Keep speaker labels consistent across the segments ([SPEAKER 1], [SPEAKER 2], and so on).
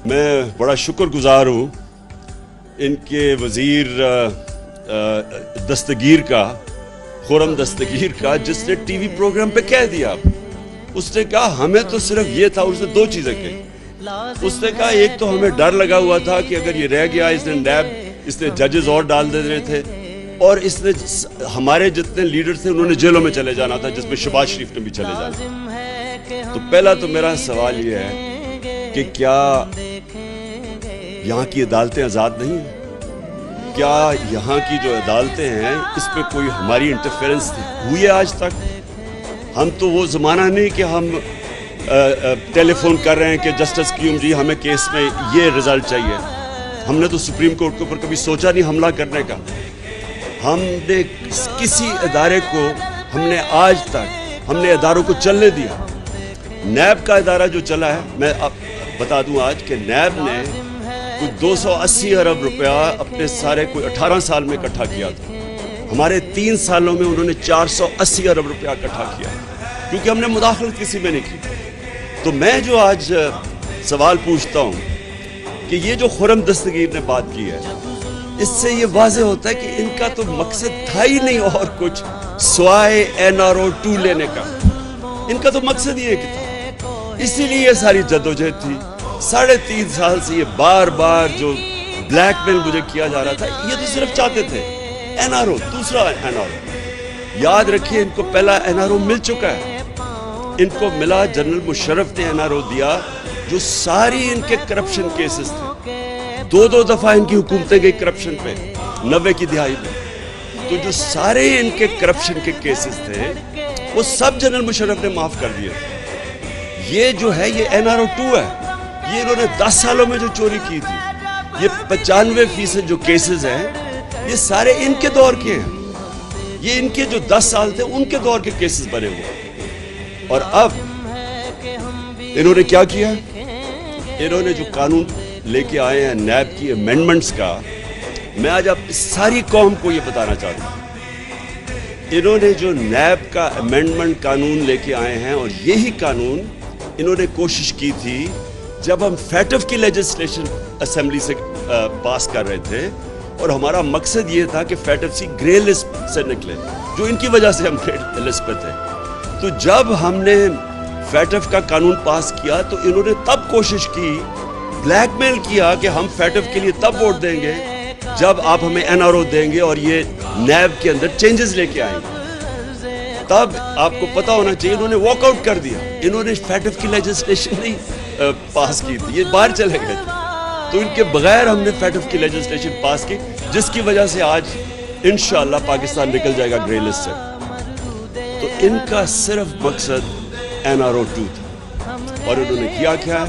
[SPEAKER 1] میں بڑا شکر گزار ہوں ان کے وزیر دستگیر کا، خرم دستگیر کا، جس نے ٹی وی پروگرام پہ کہہ دیا. اس نے کہا ہمیں تو صرف یہ تھا. اس نے دو چیزیں کہی. اس نے کہا ایک تو ہمیں ڈر لگا ہوا تھا کہ اگر یہ رہ گیا اس نے نیب، اس نے ججز اور ڈال دینے تھے، اور اس نے ہمارے جتنے لیڈر تھے انہوں نے جیلوں میں چلے جانا تھا، جس میں شہباز شریف نے بھی چلے جانا. تو پہلا تو میرا سوال یہ ہے کہ کیا یہاں کی عدالتیں آزاد نہیں ہیں؟ کیا یہاں کی جو عدالتیں ہیں اس پہ کوئی ہماری انٹرفیرنس ہوئی ہے آج تک؟ ہم تو وہ زمانہ نہیں کہ ہم ٹیلی فون کر رہے ہیں کہ جسٹس کیوم جی ہمیں کیس میں یہ رزلٹ چاہیے. ہم نے تو سپریم کورٹ کے اوپر کبھی سوچا نہیں حملہ کرنے کا. ہم نے کسی ادارے کو آج تک ہم نے اداروں کو چلنے دیا. نیب کا ادارہ جو چلا ہے، میں بتا دوں آج کہ نیب نے کوئی 280 ارب روپیہ اپنے سارے کوئی 18 سال میں اکٹھا کیا تھا. ہمارے 3 سالوں میں انہوں نے 480 ارب روپیہ اکٹھا کیا، کیونکہ ہم نے مداخلت کسی میں نہیں کی. تو میں جو آج سوال پوچھتا ہوں کہ یہ جو خرم دستگیر نے بات کی ہے، اس سے یہ واضح ہوتا ہے کہ ان کا تو مقصد تھا ہی نہیں اور کچھ سوائے NRO 2 لینے کا. ان کا تو مقصد یہ تھا. اسی لیے یہ ساری جدوجہد تھی. 3.5 سال سے یہ بار بار جو بلیک میل مجھے کیا جا رہا تھا، یہ تو صرف چاہتے تھے NRO، دوسرا NRO. یاد رکھیے ان کو پہلا NRO مل چکا ہے. ان کو ملا، جنرل مشرف نے NRO دیا، جو ساری ان کے کرپشن کیسز تھے. 2 دفعہ ان کی حکومتیں گئی کرپشن پہ 90 کی دہائی میں. تو جو سارے ان کے کرپشن کے کیسز تھے وہ سب جنرل مشرف نے معاف کر دیے. یہ جو ہے یہ NRO 2 ہے. یہ انہوں نے 10 سالوں میں جو چوری کی تھی، یہ 95% جو کیسز ہیں یہ سارے ان کے دور کے ہیں. یہ ان کے جو 10 سال تھے ان کے دور کے کیسز بنے ہوئے. اور اب انہوں نے کیا کیا؟ انہوں نے جو قانون لے کے آئے ہیں نیب کی امینڈمنٹس کا، میں آج آپ ساری قوم کو یہ بتانا چاہتا ہوں. انہوں نے جو نیب کا امینڈمنٹ قانون لے کے آئے ہیں، اور یہی قانون انہوں نے کوشش کی تھی جب ہم فیٹف کی لیجسلیشن اسمبلی سے پاس کر رہے تھے، اور ہمارا مقصد یہ تھا کہ فیٹف سی گرے لسٹ سے نکلے، جو ان کی وجہ سے ہم گرے لسٹ پہ تھے. تو جب ہم نے فیٹف کا قانون پاس کیا تو انہوں نے تب کوشش کی، بلیک میل کیا کہ ہم فیٹف کے لیے تب ووٹ دیں گے جب آپ ہمیں NRO دیں گے اور یہ نیب کے اندر چینجز لے کے آئیں گے. تب آپ کو پتا ہونا چاہیے انہوں نے واک آؤٹ کر دیا. انہوں نے فیٹف کی لیجسلیشن نہیں پاس کی تھی، یہ باہر چلے گئے تھے. تو ان کے بغیر ہم نے فیٹف کی لیجسلیشن پاس کی، جس کی وجہ سے آج انشاءاللہ پاکستان نکل جائے گا گرے لسٹ سے. تو ان کا صرف مقصد NRO 2 تھا. اور انہوں نے کیا ہے؟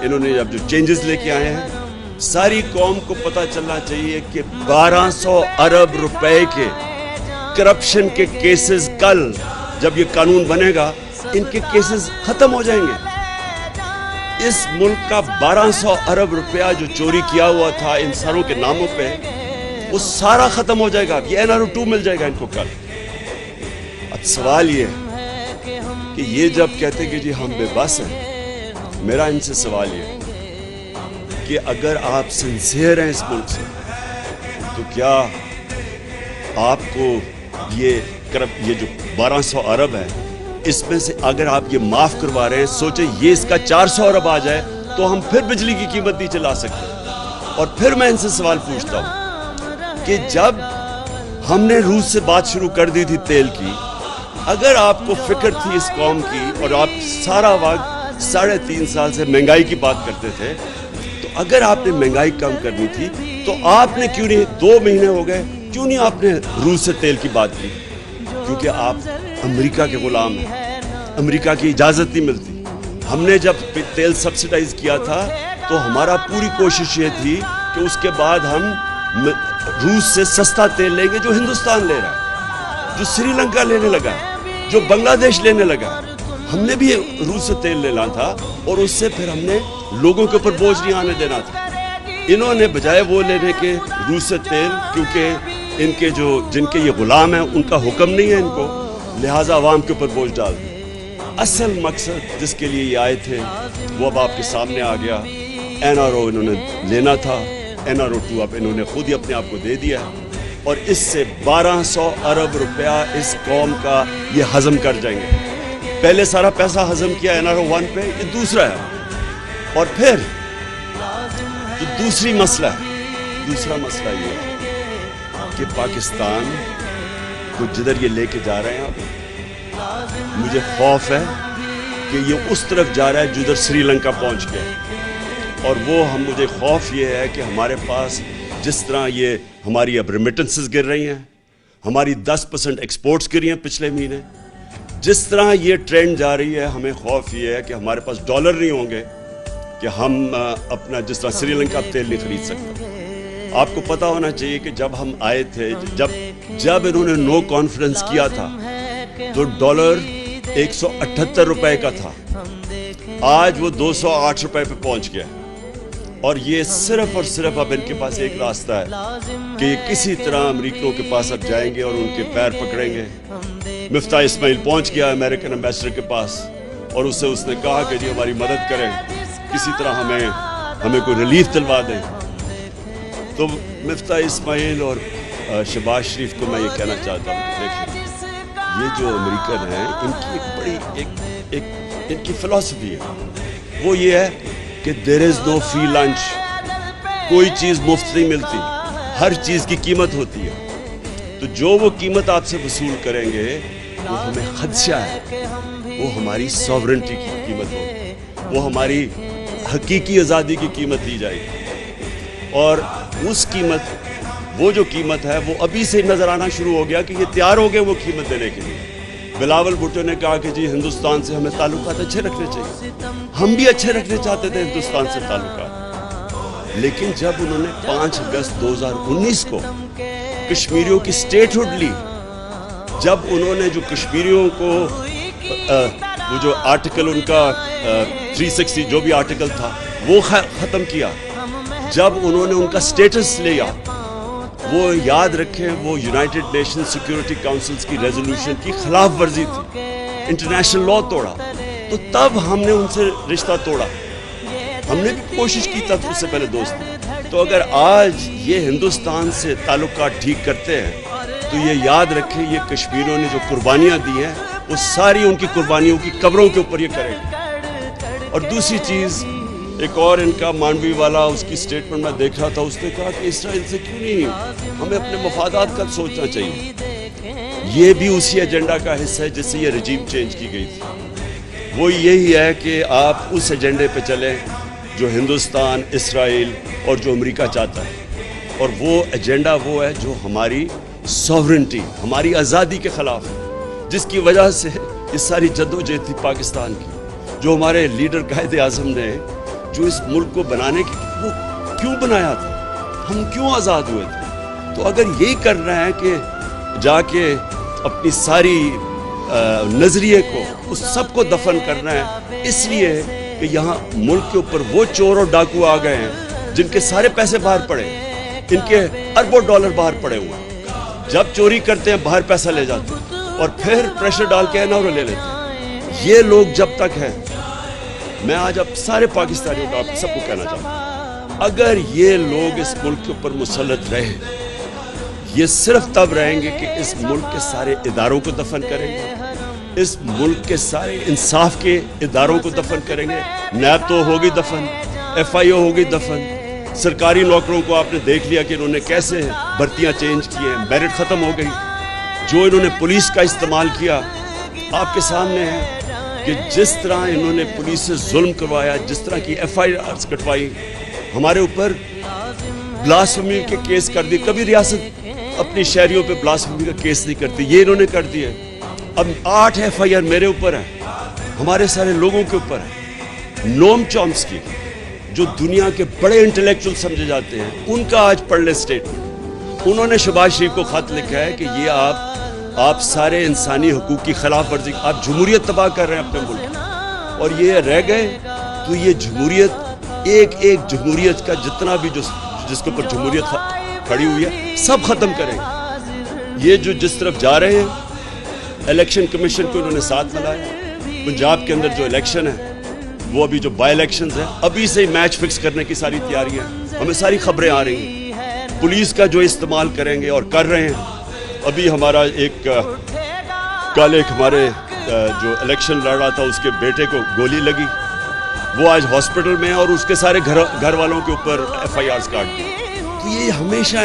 [SPEAKER 1] انہوں نے اب جو چینجز لے کے آئے ہیں، ساری قوم کو پتہ چلنا چاہیے کہ 1200 ارب روپے کے کرپشن کے کیسز، کل جب یہ قانون بنے گا ان کے کیسز ختم ہو جائیں گے. اس ملک کا 1200 ارب روپیہ جو چوری کیا ہوا تھا ان سروں کے ناموں پہ، وہ سارا ختم ہو جائے گا. یہ NRO 2 مل جائے گا ان کو کل. اب سوال یہ ہے کہ یہ جب کہتے کہ جی ہم بے بس ہیں، میرا ان سے سوال یہ ہے کہ اگر آپ سنسیئر ہیں اس ملک سے، تو کیا آپ کو یہ جو 1200 ارب ہے، اس میں سے اگر آپ یہ معاف کروا رہے ہیں، سوچیں یہ اس کا 400 ارب آ جائے تو ہم پھر بجلی کی قیمت نہیں چلا سکتے. اور پھر میں ان سے سوال پوچھتا ہوں کہ جب ہم نے روس سے بات شروع کر دی تھی تیل کی، اگر آپ کو فکر تھی اس قوم کی اور آپ سارا وقت 3.5 سال سے مہنگائی کی بات کرتے تھے، تو اگر آپ نے مہنگائی کم کرنی تھی تو آپ نے کیوں نہیں، 2 مہینے ہو گئے، کیوں نہیں آپ نے روس سے تیل کی بات کی؟ کیونکہ آپ امریکہ کے غلام ہیں. امریکہ کی اجازت نہیں ملتی. ہم نے جب تیل سبسیڈائز کیا تھا تو ہمارا پوری کوشش یہ تھی کہ اس کے بعد ہم روس سے سستا تیل لیں گے، جو ہندوستان لے رہا ہے، جو سری لنکا لینے لگا، جو بنگلہ دیش لینے لگا. ہم نے بھی روس سے تیل لینا تھا، اور اس سے پھر ہم نے لوگوں کے اوپر بوجھ نہیں آنے دینا تھا. انہوں نے بجائے وہ لینے کے روس سے تیل، کیونکہ ان کے جن کے یہ غلام ہیں ان کا حکم نہیں ہے ان کو، لہٰذا عوام کے اوپر بوجھ ڈال دیں. اصل مقصد جس کے لیے یہ آئے تھے وہ اب آپ کے سامنے آ گیا. NRO انہوں نے لینا تھا, NRO 2 اب انہوں نے خود ہی اپنے آپ کو دے دیا ہے, اور اس سے 1200 ارب روپیہ اس قوم کا یہ ہضم کر جائیں گے. پہلے سارا پیسہ ہضم کیا NRO 1 پہ, یہ دوسرا ہے. اور پھر جو دوسرا مسئلہ یہ ہے کہ پاکستان کو جدھر یہ لے کے جا رہے ہیں اب, مجھے خوف ہے کہ یہ اس طرف جا رہا ہے جدھر سری لنکا پہنچ گیا. اور وہ مجھے خوف یہ ہے کہ ہمارے پاس جس طرح یہ ہماری اب ریمیٹنسز گر رہی ہیں, ہماری 10% ایکسپورٹس گری ہیں پچھلے مہینے, جس طرح یہ ٹرینڈ جا رہی ہے, ہمیں خوف یہ ہے کہ ہمارے پاس ڈالر نہیں ہوں گے کہ ہم اپنا جس طرح سری لنکا تیل نہیں خرید سکتے. آپ کو پتہ ہونا چاہیے کہ جب ہم آئے تھے, جب انہوں نے نو کانفرنس کیا تھا تو ڈالر 178 روپے کا تھا, آج وہ 208 روپے پہ پہنچ گیا. اور یہ صرف اور صرف اب ان کے پاس ایک راستہ ہے کہ یہ کسی طرح امریکیوں کے پاس اب جائیں گے اور ان کے پیر پکڑیں گے. مفتاح اسماعیل پہنچ گیا امریکن ایمبیسڈر کے پاس, اور اس نے کہا کہ جی ہماری مدد کریں, کسی طرح ہمیں کوئی ریلیف دلوا دیں. تو مفتاح اسماعیل اور شہباز شریف کو میں یہ کہنا چاہتا ہوں کہ دیکھیں, یہ جو امریکن ہیں ان کی ایک بڑی ان کی فلسفی ہے, وہ یہ ہے کہ دیر از نو فری لنچ, کوئی چیز مفت نہیں ملتی, ہر چیز کی قیمت ہوتی ہے. تو جو وہ قیمت آپ سے وصول کریں گے وہ ہمیں خدشہ ہے, وہ ہماری ساورنٹی کی قیمت ہوگی, وہ ہماری حقیقی آزادی کی قیمت دی جائے گی. اور اس قیمت, وہ جو قیمت ہے وہ ابھی سے نظر آنا شروع ہو گیا کہ یہ تیار ہو گئے وہ قیمت دینے کے لیے. بلاول بھٹو نے کہا کہ جی ہندوستان سے ہمیں تعلقات اچھے رکھنے چاہیے, ہم بھی اچھے رکھنے چاہتے تھے ہندوستان سے تعلقات. لیکن جب انہوں نے 5 اگست 2019 کو کشمیریوں کی سٹیٹ ہوڈ لی, جب انہوں نے جو کشمیریوں کو وہ جو آرٹیکل ان کا 360 جو بھی آرٹیکل تھا وہ ختم کیا, جب انہوں نے ان کا سٹیٹس لیا, وہ یاد رکھیں وہ یونائٹڈ نیشن سیکیورٹی کاؤنسلز کی ریزولوشن کی خلاف ورزی تھی, انٹرنیشنل لا توڑا, تو تب ہم نے ان سے رشتہ توڑا. ہم نے بھی کوشش کی تب اس سے پہلے دوستی. تو اگر آج یہ ہندوستان سے تعلقات ٹھیک کرتے ہیں تو یہ یاد رکھیں یہ کشمیریوں نے جو قربانیاں دی ہیں وہ ساری ان کی قربانیوں کی قبروں کے اوپر یہ کریں گے. اور دوسری چیز, ایک اور ان کا مانڈوی والا, اس کی سٹیٹمنٹ میں دیکھ رہا تھا, اس نے کہا کہ اسرائیل سے کیوں نہیں, ہمیں اپنے مفادات کا سوچنا چاہیے. یہ بھی اسی ایجنڈا کا حصہ ہے جس سے یہ رجیم چینج کی گئی تھی. وہ یہی ہے کہ آپ اس ایجنڈے پہ چلیں جو ہندوستان, اسرائیل اور جو امریکہ چاہتا ہے. اور وہ ایجنڈا وہ ہے جو ہماری ساورنٹی, ہماری آزادی کے خلاف ہے, جس کی وجہ سے یہ ساری جدوجہد تھی پاکستان کی, جو ہمارے لیڈر قائد اعظم نے جو اس ملک کو بنانے کی وہ کیوں بنایا تھا, ہم کیوں آزاد ہوئے تھے. تو اگر یہی کر رہے ہیں کہ جا کے اپنی ساری نظریے کو اس سب کو دفن کرنا ہے, اس لیے کہ یہاں ملک کے اوپر وہ چور اور ڈاکو آ گئے ہیں جن کے سارے پیسے باہر پڑے, ان کے اربوں ڈالر باہر پڑے ہوئے ہیں. جب چوری کرتے ہیں باہر پیسہ لے جاتے ہیں اور پھر پریشر ڈال کے NRO لے لیتے ہیں. یہ لوگ جب تک ہیں, میں آج اب سارے پاکستانیوں کا سب کو کہنا چاہتا ہوں, اگر یہ لوگ اس ملک کے اوپر مسلط رہے, یہ صرف تب رہیں گے کہ اس ملک کے سارے اداروں کو دفن کریں گے, اس ملک کے سارے انصاف کے اداروں کو دفن کریں گے. نیب تو ہوگی دفن, FIO ہوگی دفن, سرکاری نوکروں کو آپ نے دیکھ لیا کہ انہوں نے کیسے بھرتیاں چینج کی ہیں, میرٹ ختم ہو گئی. جو انہوں نے پولیس کا استعمال کیا آپ کے سامنے ہے کہ جس طرح انہوں نے پولیس سے ظلم کروایا, جس طرح کی FIRs کٹوائی, ہمارے اوپر بلاسفیمی کے کیس کر دی. کبھی ریاست اپنی شہریوں پہ بلاسفیمی کا کیس نہیں کرتی, یہ انہوں نے کر دیا. اب 8 FIR میرے اوپر ہیں, ہمارے سارے لوگوں کے اوپر ہیں. نوم چومسکی جو دنیا کے بڑے انٹلیکچوئل سمجھے جاتے ہیں, ان کا آج پڑھ لیں اسٹیٹمنٹ. انہوں نے شہباز شریف کو خط لکھا ہے کہ یہ آپ سارے انسانی حقوق کی خلاف ورزی, آپ جمہوریت تباہ کر رہے ہیں اپنے ملک کی. اور یہ رہ گئے تو یہ جمہوریت, ایک جمہوریت کا جتنا بھی جس کے اوپر جمہوریت کھڑی ہوئی ہے سب ختم کریں. یہ جو جس طرف جا رہے ہیں, الیکشن کمیشن کو انہوں نے ساتھ ملایا. پنجاب کے اندر جو الیکشن ہے وہ ابھی جو بائی الیکشنز ہیں ابھی سے ہی میچ فکس کرنے کی ساری تیاری ہے. ہمیں ساری خبریں آ رہی ہیں پولیس کا جو استعمال کریں گے اور کر رہے ہیں. ابھی ہمارا کل ایک ہمارے جو الیکشن لڑ رہا تھا اس کے بیٹے کو گولی لگی, وہ آج ہاسپٹل میں ہے اور اس کے سارے گھر والوں کے اوپر FIRs کاٹ دی. تو یہ ہمیشہ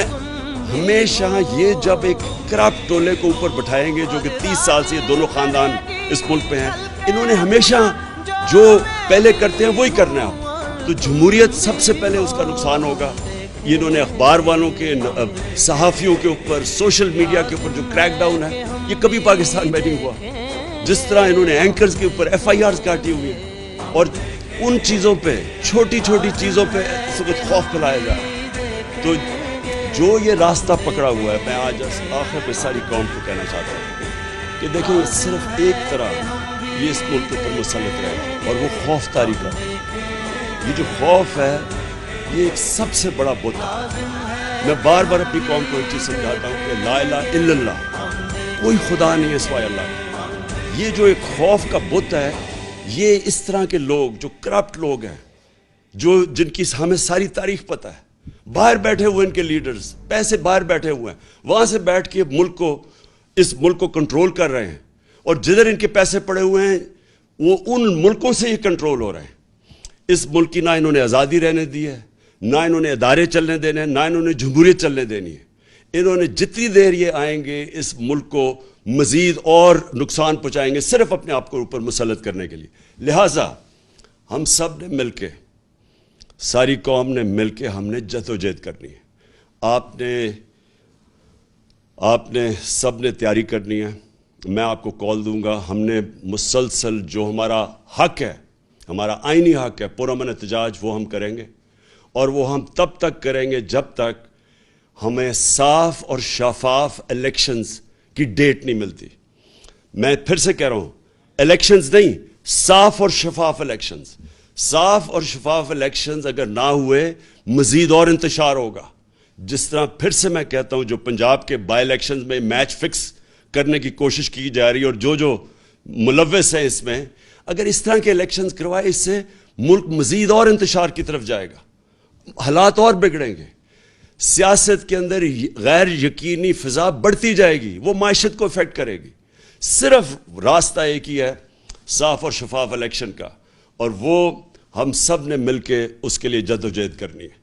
[SPEAKER 1] یہ جب ایک کرپٹ ٹولے کو اوپر بٹھائیں گے جو کہ 30 سال سے یہ دونوں خاندان اس ملک پہ ہیں, انہوں نے ہمیشہ جو پہلے کرتے ہیں وہی کرنا ہے. تو جمہوریت سب سے پہلے اس کا نقصان ہوگا. انہوں نے اخبار والوں کے, صحافیوں کے اوپر, سوشل میڈیا کے اوپر جو کریک ڈاؤن ہے یہ کبھی پاکستان میں نہیں ہوا. جس طرح انہوں نے اینکرز کے اوپر FIRs کاٹی ہوئی ہیں اور ان چیزوں پہ, چھوٹی چھوٹی چیزوں پہ اس وقت خوف پھیلایا جا رہا ہے. تو جو یہ راستہ پکڑا ہوا ہے, میں آج آخر پہ ساری قوم کو کہنا چاہتا ہوں کہ دیکھیں صرف ایک طرح یہ اس ملک کے اوپر مسلط رہے اور وہ خوف طاری کا. یہ جو خوف ہے یہ ایک سب سے بڑا بت ہے. میں بار بار اپنی قوم کو ایک چیز سمجھاتا ہوں کہ لا الہ الا اللہ, کوئی خدا نہیں ہے سوائے اللہ. یہ جو ایک خوف کا بت ہے, یہ اس طرح کے لوگ جو کرپٹ لوگ ہیں, جن کی ہمیں ساری تاریخ پتہ ہے, باہر بیٹھے ہوئے ان کے لیڈرز, پیسے باہر بیٹھے ہوئے ہیں, وہاں سے بیٹھ کے اس ملک کو کنٹرول کر رہے ہیں, اور جدھر ان کے پیسے پڑے ہوئے ہیں وہ ان ملکوں سے ہی کنٹرول ہو رہے ہیں. اس ملک کی نہ انہوں نے آزادی رہنے دی ہے, نہ انہوں نے ادارے چلنے دینے ہیں, نہ انہوں نے جمہوریت چلنے دینی ہے. انہوں نے جتنی دیر یہ آئیں گے اس ملک کو مزید اور نقصان پہنچائیں گے صرف اپنے آپ کو اوپر مسلط کرنے کے لیے. لہٰذا ہم سب نے مل کے, ساری قوم نے مل کے ہم نے جدوجہد کرنی ہے. آپ نے سب نے تیاری کرنی ہے. میں آپ کو کال دوں گا. ہم نے مسلسل جو ہمارا حق ہے, ہمارا آئینی حق ہے پرامن احتجاج, وہ ہم کریں گے, اور وہ ہم تب تک کریں گے جب تک ہمیں صاف اور شفاف الیکشنز کی ڈیٹ نہیں ملتی. میں پھر سے کہہ رہا ہوں, الیکشنز نہیں, صاف اور شفاف الیکشنز. صاف اور شفاف الیکشنز اگر نہ ہوئے مزید اور انتشار ہوگا. جس طرح پھر سے میں کہتا ہوں, جو پنجاب کے بائی الیکشنز میں میچ فکس کرنے کی کوشش کی جا رہی ہے اور جو ملوث ہیں اس میں, اگر اس طرح کے الیکشنز کروائے, اس سے ملک مزید اور انتشار کی طرف جائے گا, حالات اور بگڑیں گے. سیاست کے اندر غیر یقینی فضا بڑھتی جائے گی, وہ معیشت کو افیکٹ کرے گی. صرف راستہ ایک ہی ہے صاف اور شفاف الیکشن کا, اور وہ ہم سب نے مل کے اس کے لیے جدوجہد کرنی ہے.